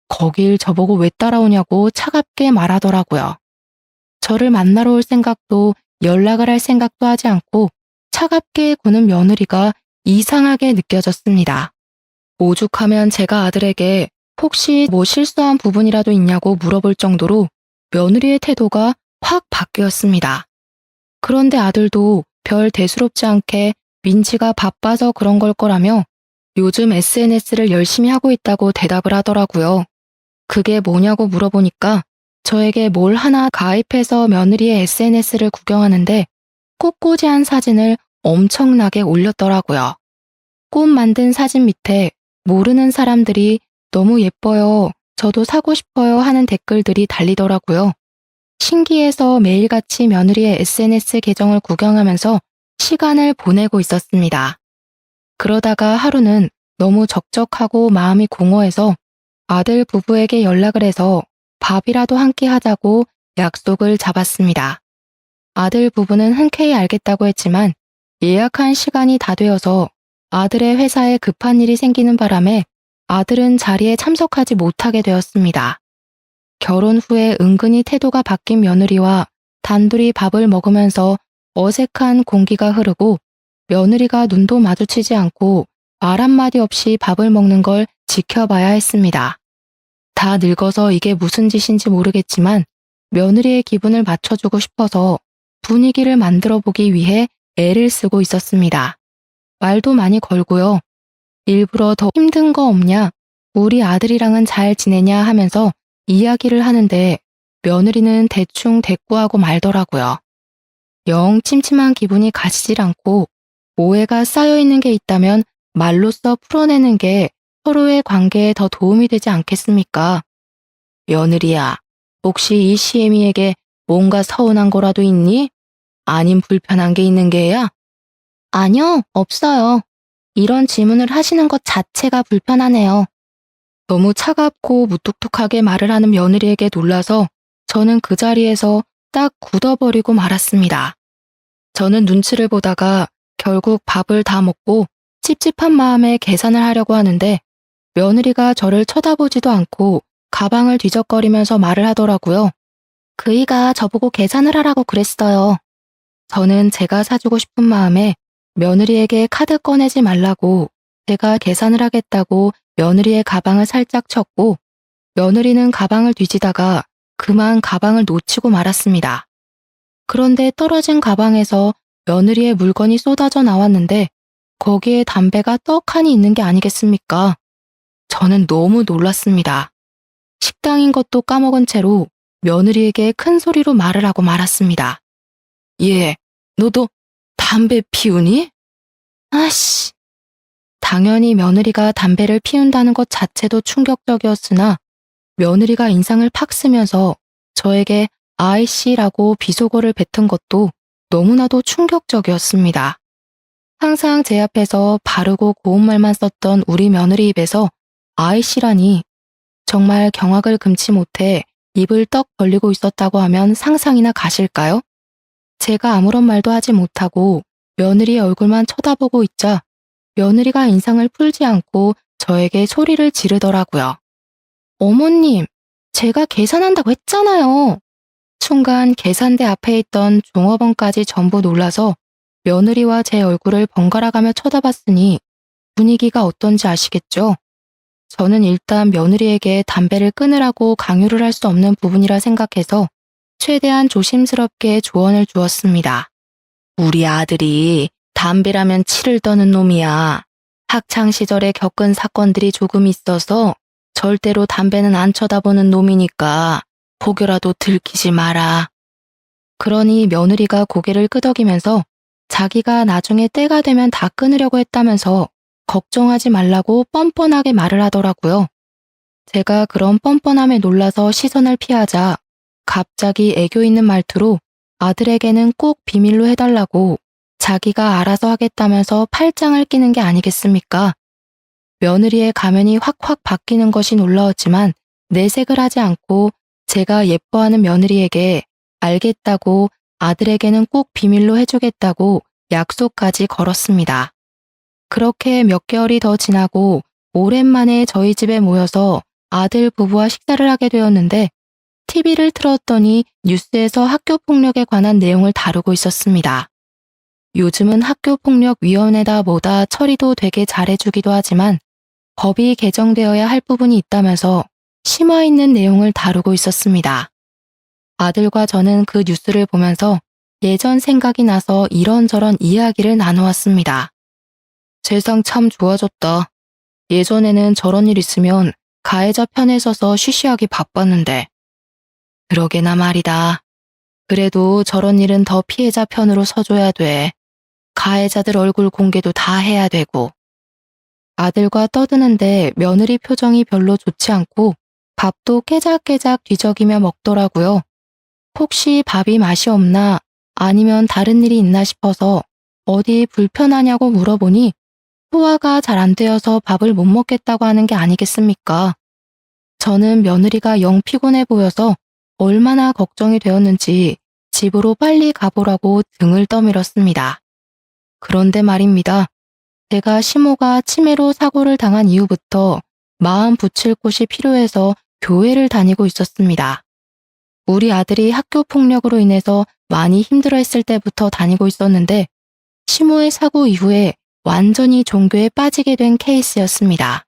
거길 저보고 왜 따라오냐고 차갑게 말하더라고요. 저를 만나러 올 생각도 연락을 할 생각도 하지 않고 차갑게 구는 며느리가 이상하게 느껴졌습니다. 오죽하면 제가 아들에게 혹시 뭐 실수한 부분이라도 있냐고 물어볼 정도로 며느리의 태도가 확 바뀌었습니다. 그런데 아들도 별 대수롭지 않게 민지가 바빠서 그런 걸 거라며 요즘 SNS를 열심히 하고 있다고 대답을 하더라고요. 그게 뭐냐고 물어보니까 저에게 뭘 하나 가입해서 며느리의 SNS를 구경하는데 꽃꽂이한 사진을 엄청나게 올렸더라고요. 꽃 만든 사진 밑에 모르는 사람들이 너무 예뻐요, 저도 사고 싶어요 하는 댓글들이 달리더라고요. 신기해서 매일같이 며느리의 SNS 계정을 구경하면서 시간을 보내고 있었습니다. 그러다가 하루는 너무 적적하고 마음이 공허해서 아들 부부에게 연락을 해서 밥이라도 함께 하자고 약속을 잡았습니다. 아들 부부는 흔쾌히 알겠다고 했지만 예약한 시간이 다 되어서 아들의 회사에 급한 일이 생기는 바람에 아들은 자리에 참석하지 못하게 되었습니다. 결혼 후에 은근히 태도가 바뀐 며느리와 단둘이 밥을 먹으면서 어색한 공기가 흐르고 며느리가 눈도 마주치지 않고 말 한마디 없이 밥을 먹는 걸 지켜봐야 했습니다. 다 늙어서 이게 무슨 짓인지 모르겠지만 며느리의 기분을 맞춰주고 싶어서 분위기를 만들어 보기 위해 애를 쓰고 있었습니다. 말도 많이 걸고요. 일부러 더 힘든 거 없냐, 우리 아들이랑은 잘 지내냐 하면서 이야기를 하는데 며느리는 대충 대꾸하고 말더라고요. 영 침침한 기분이 가시질 않고 오해가 쌓여있는 게 있다면 말로써 풀어내는 게 서로의 관계에 더 도움이 되지 않겠습니까? 며느리야, 혹시 이 시애미에게 뭔가 서운한 거라도 있니? 아님 불편한 게 있는 게야? 아니요, 없어요. 이런 질문을 하시는 것 자체가 불편하네요. 너무 차갑고 무뚝뚝하게 말을 하는 며느리에게 놀라서 저는 그 자리에서 딱 굳어버리고 말았습니다. 저는 눈치를 보다가 결국 밥을 다 먹고 찝찝한 마음에 계산을 하려고 하는데 며느리가 저를 쳐다보지도 않고 가방을 뒤적거리면서 말을 하더라고요. 그이가 저보고 계산을 하라고 그랬어요. 저는 제가 사주고 싶은 마음에 며느리에게 카드 꺼내지 말라고 제가 계산을 하겠다고 며느리의 가방을 살짝 쳤고 며느리는 가방을 뒤지다가 그만 가방을 놓치고 말았습니다. 그런데 떨어진 가방에서 며느리의 물건이 쏟아져 나왔는데 거기에 담배가 떡하니 있는 게 아니겠습니까? 저는 너무 놀랐습니다. 식당인 것도 까먹은 채로 며느리에게 큰 소리로 말을 하고 말았습니다. 예, 너도 담배 피우니? 아씨. 당연히 며느리가 담배를 피운다는 것 자체도 충격적이었으나 며느리가 인상을 팍 쓰면서 저에게 아이씨라고 비속어를 뱉은 것도 너무나도 충격적이었습니다. 항상 제 앞에서 바르고 고운 말만 썼던 우리 며느리 입에서 아이씨라니 정말 경악을 금치 못해 입을 떡 벌리고 있었다고 하면 상상이나 가실까요? 제가 아무런 말도 하지 못하고 며느리의 얼굴만 쳐다보고 있자 며느리가 인상을 풀지 않고 저에게 소리를 지르더라고요. 어머님, 제가 계산한다고 했잖아요. 순간 계산대 앞에 있던 종업원까지 전부 놀라서 며느리와 제 얼굴을 번갈아가며 쳐다봤으니 분위기가 어떤지 아시겠죠? 저는 일단 며느리에게 담배를 끊으라고 강요를 할 수 없는 부분이라 생각해서 최대한 조심스럽게 조언을 주었습니다. 우리 아들이 담배라면 치를 떠는 놈이야. 학창시절에 겪은 사건들이 조금 있어서 절대로 담배는 안 쳐다보는 놈이니까 혹여라도 들키지 마라. 그러니 며느리가 고개를 끄덕이면서 자기가 나중에 때가 되면 다 끊으려고 했다면서 걱정하지 말라고 뻔뻔하게 말을 하더라고요. 제가 그런 뻔뻔함에 놀라서 시선을 피하자 갑자기 애교 있는 말투로 아들에게는 꼭 비밀로 해달라고 자기가 알아서 하겠다면서 팔짱을 끼는 게 아니겠습니까? 며느리의 가면이 확확 바뀌는 것이 놀라웠지만 내색을 하지 않고 제가 예뻐하는 며느리에게 알겠다고 아들에게는 꼭 비밀로 해주겠다고 약속까지 걸었습니다. 그렇게 몇 개월이 더 지나고 오랜만에 저희 집에 모여서 아들 부부와 식사를 하게 되었는데 TV를 틀었더니 뉴스에서 학교폭력에 관한 내용을 다루고 있었습니다. 요즘은 학교폭력위원회다 뭐다 처리도 되게 잘해주기도 하지만 법이 개정되어야 할 부분이 있다면서 심화 있는 내용을 다루고 있었습니다. 아들과 저는 그 뉴스를 보면서 예전 생각이 나서 이런저런 이야기를 나누었습니다. 세상 참 좋아졌다. 예전에는 저런 일 있으면 가해자 편에 서서 쉬쉬하기 바빴는데. 그러게나 말이다. 그래도 저런 일은 더 피해자 편으로 서줘야 돼. 가해자들 얼굴 공개도 다 해야 되고. 아들과 떠드는데 며느리 표정이 별로 좋지 않고 밥도 깨작깨작 뒤적이며 먹더라고요. 혹시 밥이 맛이 없나 아니면 다른 일이 있나 싶어서 어디 불편하냐고 물어보니 소화가 잘 안 되어서 밥을 못 먹겠다고 하는 게 아니겠습니까? 저는 며느리가 영 피곤해 보여서 얼마나 걱정이 되었는지 집으로 빨리 가보라고 등을 떠밀었습니다. 그런데 말입니다. 제가 시모가 치매로 사고를 당한 이후부터 마음 붙일 곳이 필요해서 교회를 다니고 있었습니다. 우리 아들이 학교 폭력으로 인해서 많이 힘들어했을 때부터 다니고 있었는데 시모의 사고 이후에 완전히 종교에 빠지게 된 케이스였습니다.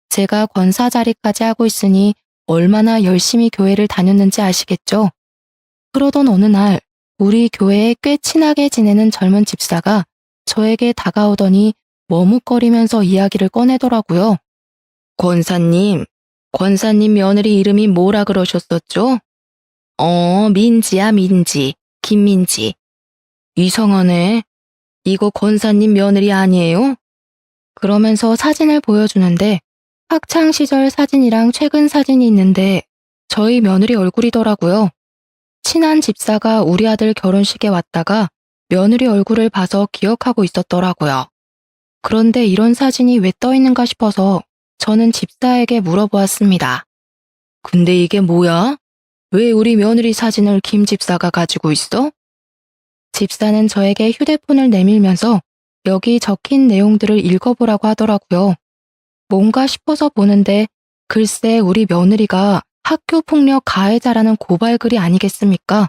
제가 권사 자리까지 하고 있으니 얼마나 열심히 교회를 다녔는지 아시겠죠? 그러던 어느 날 우리 교회에 꽤 친하게 지내는 젊은 집사가 저에게 다가오더니 머뭇거리면서 이야기를 꺼내더라고요. 권사님 며느리 이름이 뭐라 그러셨었죠? 민지야, 민지. 김민지. 이상하네. 이거 권사님 며느리 아니에요? 그러면서 사진을 보여주는데 학창시절 사진이랑 최근 사진이 있는데 저희 며느리 얼굴이더라고요. 친한 집사가 우리 아들 결혼식에 왔다가 며느리 얼굴을 봐서 기억하고 있었더라고요. 그런데 이런 사진이 왜 떠 있는가 싶어서 저는 집사에게 물어보았습니다. 근데 이게 뭐야? 왜 우리 며느리 사진을 김 집사가 가지고 있어? 집사는 저에게 휴대폰을 내밀면서 여기 적힌 내용들을 읽어보라고 하더라고요. 뭔가 싶어서 보는데 글쎄 우리 며느리가 학교 폭력 가해자라는 고발글이 아니겠습니까?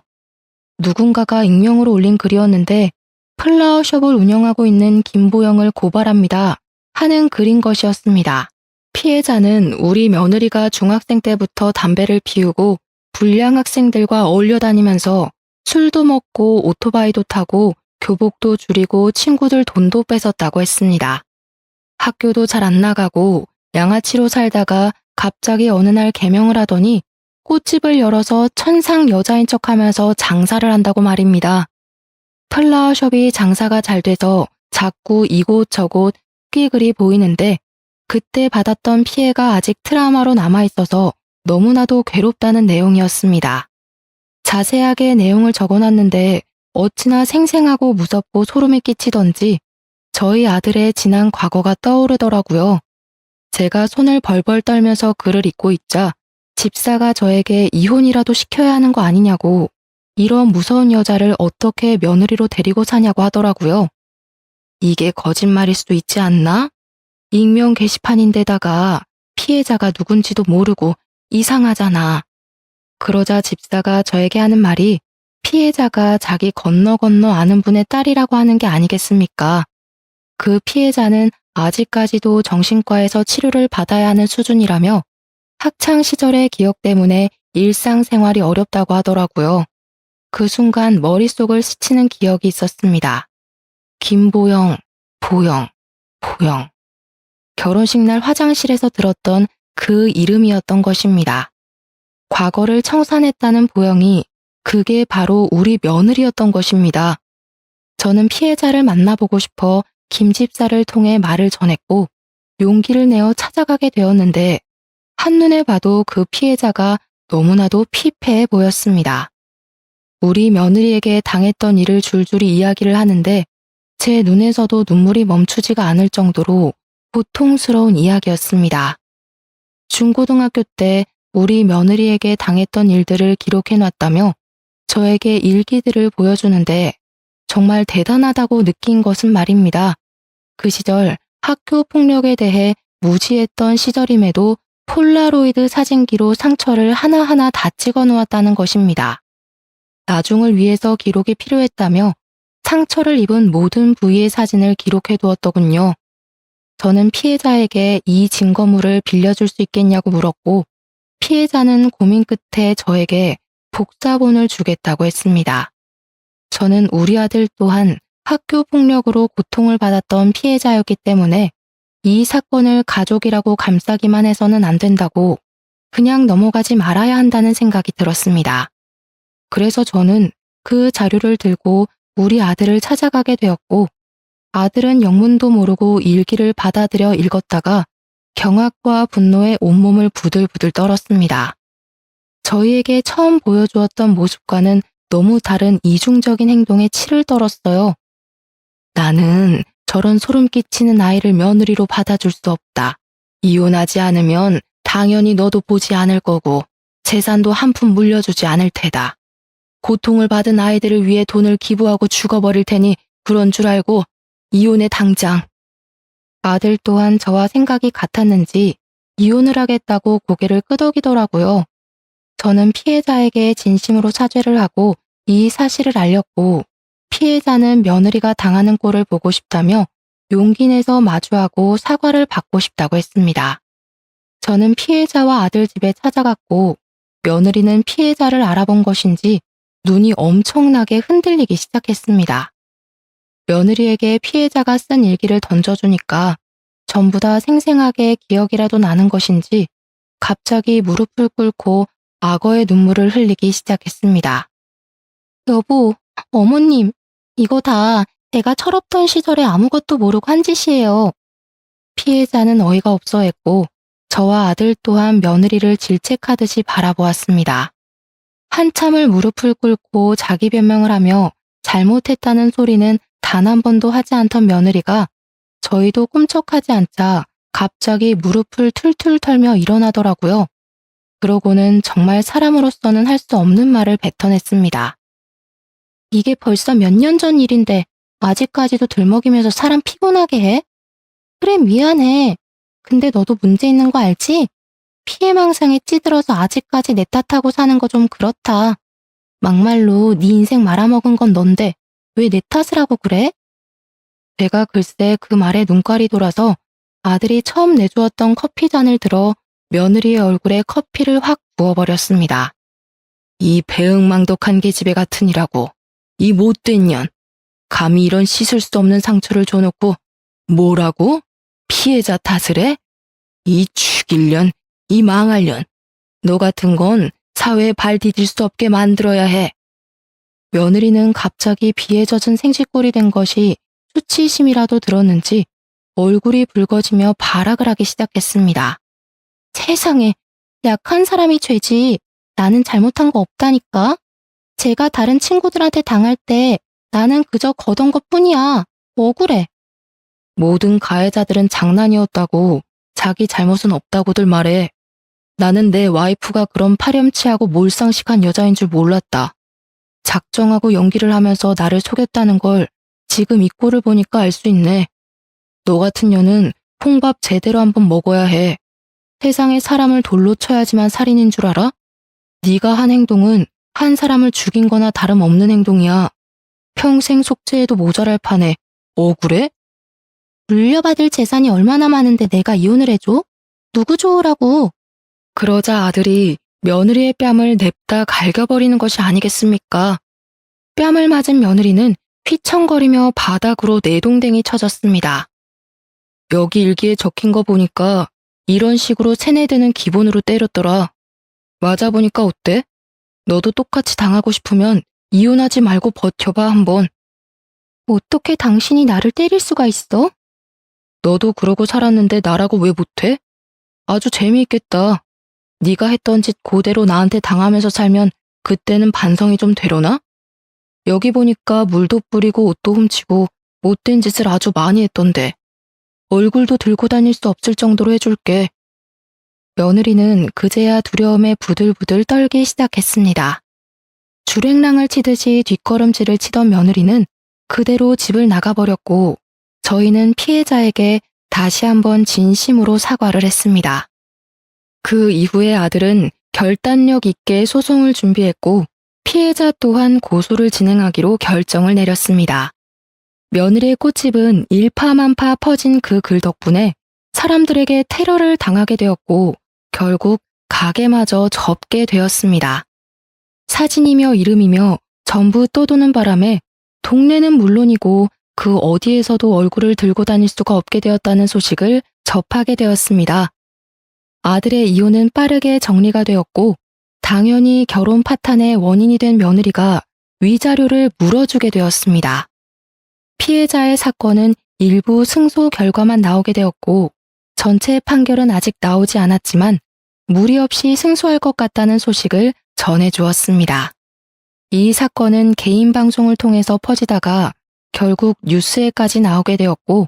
누군가가 익명으로 올린 글이었는데 플라워숍을 운영하고 있는 김보영을 고발합니다 하는 글인 것이었습니다. 피해자는 우리 며느리가 중학생 때부터 담배를 피우고 불량 학생들과 어울려 다니면서 술도 먹고 오토바이도 타고 교복도 줄이고 친구들 돈도 뺏었다고 했습니다. 학교도 잘 안 나가고 양아치로 살다가 갑자기 어느 날 개명을 하더니 꽃집을 열어서 천상 여자인 척하면서 장사를 한다고 말입니다. 플라워숍이 장사가 잘 돼서 자꾸 이곳저곳 끼글이 보이는데 그때 받았던 피해가 아직 트라우마로 남아있어서 너무나도 괴롭다는 내용이었습니다. 자세하게 내용을 적어놨는데 어찌나 생생하고 무섭고 소름이 끼치던지 저희 아들의 지난 과거가 떠오르더라고요. 제가 손을 벌벌 떨면서 글을 읽고 있자 집사가 저에게 이혼이라도 시켜야 하는 거 아니냐고 이런 무서운 여자를 어떻게 며느리로 데리고 사냐고 하더라고요. 이게 거짓말일 수도 있지 않나? 익명 게시판인데다가 피해자가 누군지도 모르고 이상하잖아. 그러자 집사가 저에게 하는 말이 피해자가 자기 건너 아는 분의 딸이라고 하는 게 아니겠습니까? 그 피해자는 아직까지도 정신과에서 치료를 받아야 하는 수준이라며 학창 시절의 기억 때문에 일상생활이 어렵다고 하더라고요. 그 순간 머릿속을 스치는 기억이 있었습니다. 김보영, 보영. 결혼식 날 화장실에서 들었던 그 이름이었던 것입니다. 과거를 청산했다는 보영이 그게 바로 우리 며느리였던 것입니다. 저는 피해자를 만나보고 싶어 김 집사를 통해 말을 전했고 용기를 내어 찾아가게 되었는데 한눈에 봐도 그 피해자가 너무나도 피폐해 보였습니다. 우리 며느리에게 당했던 일을 줄줄이 이야기를 하는데 제 눈에서도 눈물이 멈추지가 않을 정도로 고통스러운 이야기였습니다. 중고등학교 때 우리 며느리에게 당했던 일들을 기록해놨다며 저에게 일기들을 보여주는데 정말 대단하다고 느낀 것은 말입니다. 그 시절 학교 폭력에 대해 무지했던 시절임에도 폴라로이드 사진기로 상처를 하나하나 다 찍어 놓았다는 것입니다. 나중을 위해서 기록이 필요했다며 상처를 입은 모든 부위의 사진을 기록해 두었더군요. 저는 피해자에게 이 증거물을 빌려줄 수 있겠냐고 물었고 피해자는 고민 끝에 저에게 복사본을 주겠다고 했습니다. 저는 우리 아들 또한 학교 폭력으로 고통을 받았던 피해자였기 때문에 이 사건을 가족이라고 감싸기만 해서는 안 된다고 그냥 넘어가지 말아야 한다는 생각이 들었습니다. 그래서 저는 그 자료를 들고 우리 아들을 찾아가게 되었고 아들은 영문도 모르고 일기를 받아들여 읽었다가 경악과 분노에 온몸을 부들부들 떨었습니다. 저희에게 처음 보여주었던 모습과는 너무 다른 이중적인 행동에 치를 떨었어요. 나는 저런 소름 끼치는 아이를 며느리로 받아줄 수 없다. 이혼하지 않으면 당연히 너도 보지 않을 거고 재산도 한 푼 물려주지 않을 테다. 고통을 받은 아이들을 위해 돈을 기부하고 죽어버릴 테니 그런 줄 알고 이혼해 당장. 아들 또한 저와 생각이 같았는지 이혼을 하겠다고 고개를 끄덕이더라고요. 저는 피해자에게 진심으로 사죄를 하고 이 사실을 알렸고 피해자는 며느리가 당하는 꼴을 보고 싶다며 용기 내서 마주하고 사과를 받고 싶다고 했습니다. 저는 피해자와 아들 집에 찾아갔고 며느리는 피해자를 알아본 것인지 눈이 엄청나게 흔들리기 시작했습니다. 며느리에게 피해자가 쓴 일기를 던져주니까 전부 다 생생하게 기억이라도 나는 것인지 갑자기 무릎을 꿇고 악어의 눈물을 흘리기 시작했습니다. 여보, 어머님, 이거 다 제가 철없던 시절에 아무것도 모르고 한 짓이에요. 피해자는 어이가 없어 했고 저와 아들 또한 며느리를 질책하듯이 바라보았습니다. 한참을 무릎을 꿇고 자기 변명을 하며 잘못했다는 소리는 단 한 번도 하지 않던 며느리가 저희도 꿈쩍하지 않자 갑자기 무릎을 툴툴 털며 일어나더라고요. 그러고는 정말 사람으로서는 할 수 없는 말을 뱉어냈습니다. 이게 벌써 몇 년 전 일인데 아직까지도 들먹이면서 사람 피곤하게 해? 그래, 미안해. 근데 너도 문제 있는 거 알지? 피해망상에 찌들어서 아직까지 내 탓하고 사는 거 좀 그렇다. 막말로 네 인생 말아먹은 건 넌데 왜 내 탓을 하고 그래? 제가 글쎄 그 말에 눈깔이 돌아서 아들이 처음 내주었던 커피잔을 들어 며느리의 얼굴에 커피를 확 부어버렸습니다. 이 배응망덕한 계집애 같으니라고. 이 못된 년. 감히 이런 씻을 수 없는 상처를 줘놓고 뭐라고? 피해자 탓을 해? 이 죽일 년, 이 망할 년. 너 같은 건 사회에 발 디딜 수 없게 만들어야 해. 며느리는 갑자기 비에 젖은 생쥐꼴이 된 것이 수치심이라도 들었는지 얼굴이 붉어지며 발악을 하기 시작했습니다. 세상에, 약한 사람이 죄지. 나는 잘못한 거 없다니까. 제가 다른 친구들한테 당할 때 나는 그저 거던 것뿐이야. 억울해. 모든 가해자들은 장난이었다고, 자기 잘못은 없다고들 말해. 나는 내 와이프가 그런 파렴치하고 몰상식한 여자인 줄 몰랐다. 작정하고 연기를 하면서 나를 속였다는 걸 지금 이 꼴을 보니까 알 수 있네. 너 같은 년은 콩밥 제대로 한번 먹어야 해. 세상에 사람을 돌로 쳐야지만 살인인 줄 알아? 네가 한 행동은 한 사람을 죽인 거나 다름없는 행동이야. 평생 속죄해도 모자랄 판에 억울해? 물려받을 재산이 얼마나 많은데 내가 이혼을 해줘? 누구 좋으라고? 그러자 아들이 며느리의 뺨을 냅다 갈겨버리는 것이 아니겠습니까? 뺨을 맞은 며느리는 휘청거리며 바닥으로 내동댕이 쳐졌습니다. 여기 일기에 적힌 거 보니까 이런 식으로 세뇌드는 기본으로 때렸더라. 맞아보니까 어때? 너도 똑같이 당하고 싶으면 이혼하지 말고 버텨봐 한번. 어떻게 당신이 나를 때릴 수가 있어? 너도 그러고 살았는데 나라고 왜 못해? 아주 재미있겠다. 네가 했던 짓 그대로 나한테 당하면서 살면 그때는 반성이 좀 되려나? 여기 보니까 물도 뿌리고 옷도 훔치고 못된 짓을 아주 많이 했던데. 얼굴도 들고 다닐 수 없을 정도로 해줄게. 며느리는 그제야 두려움에 부들부들 떨기 시작했습니다. 주랭랑을 치듯이 뒷걸음질을 치던 며느리는 그대로 집을 나가버렸고 저희는 피해자에게 다시 한번 진심으로 사과를 했습니다. 그 이후에 아들은 결단력 있게 소송을 준비했고 피해자 또한 고소를 진행하기로 결정을 내렸습니다. 며느리의 꽃집은 일파만파 퍼진 그 글 덕분에 사람들에게 테러를 당하게 되었고 결국 가게마저 접게 되었습니다. 사진이며 이름이며 전부 떠도는 바람에 동네는 물론이고 그 어디에서도 얼굴을 들고 다닐 수가 없게 되었다는 소식을 접하게 되었습니다. 아들의 이혼은 빠르게 정리가 되었고 당연히 결혼 파탄의 원인이 된 며느리가 위자료를 물어주게 되었습니다. 피해자의 사건은 일부 승소 결과만 나오게 되었고 전체 판결은 아직 나오지 않았지만 무리 없이 승소할 것 같다는 소식을 전해주었습니다. 이 사건은 개인 방송을 통해서 퍼지다가 결국 뉴스에까지 나오게 되었고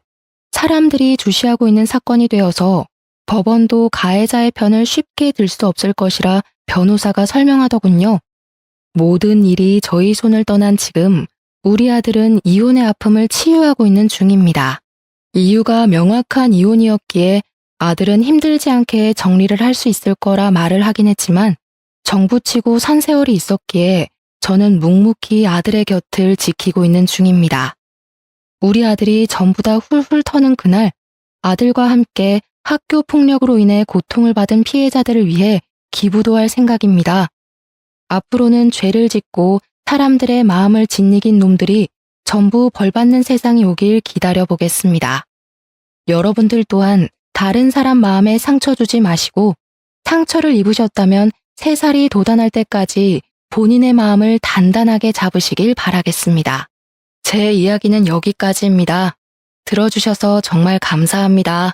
사람들이 주시하고 있는 사건이 되어서 법원도 가해자의 편을 쉽게 들 수 없을 것이라 변호사가 설명하더군요. 모든 일이 저희 손을 떠난 지금 우리 아들은 이혼의 아픔을 치유하고 있는 중입니다. 이유가 명확한 이혼이었기에 아들은 힘들지 않게 정리를 할 수 있을 거라 말을 하긴 했지만 정부치고 산 세월이 있었기에 저는 묵묵히 아들의 곁을 지키고 있는 중입니다. 우리 아들이 전부 다 훌훌 터는 그날 아들과 함께 학교 폭력으로 인해 고통을 받은 피해자들을 위해 기부도 할 생각입니다. 앞으로는 죄를 짓고 사람들의 마음을 짓이긴 놈들이 전부 벌받는 세상이 오길 기다려 보겠습니다. 여러분들 또한 다른 사람 마음에 상처 주지 마시고 상처를 입으셨다면 새살이 돋아날 때까지 본인의 마음을 단단하게 잡으시길 바라겠습니다. 제 이야기는 여기까지입니다. 들어주셔서 정말 감사합니다.